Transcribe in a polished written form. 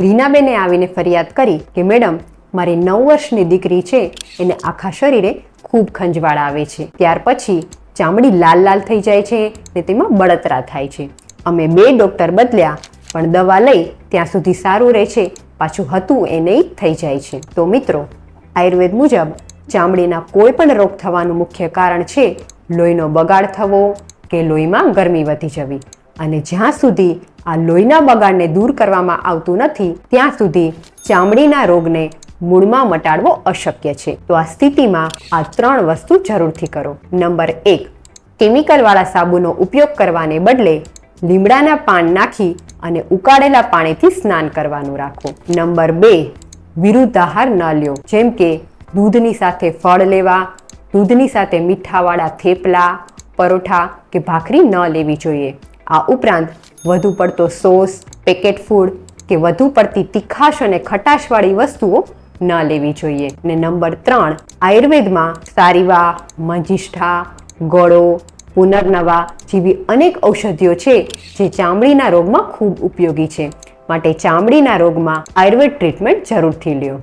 રીનાબેને આવીને ફરિયાદ કરી કે મેડમ, મારી 9 વર્ષની દીકરી છે, એને આખા શરીરે ખૂબ ખંજવાળ આવે છે. ત્યાર પછી ચામડી લાલ લાલ થઈ જાય છે ને તેમાં બળતરા થાય છે. અમે 2 ડૉક્ટર બદલ્યા પણ દવા લઈ ત્યાં સુધી સારું રહે છે, પાછું હતું એ નહીં થઈ જાય છે. તો મિત્રો, આયુર્વેદ મુજબ ચામડીના કોઈ પણ રોગ થવાનું મુખ્ય કારણ છે લોહીનો બગાડ થવો કે લોહીમાં ગરમી વધી જવી. અને જ્યાં સુધી આ લોહીના બગાડને દૂર કરવામાં આવતું નથી ત્યાં સુધી ચામડીના રોગને મૂળમાં મટાડવો અશક્ય છે. તો આ સ્થિતિમાં આ 3 વસ્તુ જરૂરથી કરો. નંબર 1, કેમિકલવાળા સાબુનો ઉપયોગ કરવાને બદલે લીમડાના પાન નાખી અને ઉકાળેલા પાણીથી સ્નાન કરવાનું રાખો. નંબર 2, વિરુદ્ધ આહાર ન લ્યો, જેમ કે દૂધની સાથે ફળ લેવા, દૂધની સાથે મીઠાવાળા થેપલા, પરોઠા કે ભાખરી ન લેવી જોઈએ. આ ઉપરાંત વધુ પડતો સોસ, પેકેટ ફૂડ કે વધુ પડતી તીખાશ અને ખટાશવાળી વસ્તુઓ ન લેવી જોઈએ. ને નંબર 3, આયુર્વેદમાં સારીવા, મંજિષ્ઠા, ગળો, પુનર્નવા જેવી અનેક ઔષધિઓ છે જે ચામડીના રોગમાં ખૂબ ઉપયોગી છે. માટે ચામડીના રોગમાં આયુર્વેદ ટ્રીટમેન્ટ જરૂરથી લ્યો.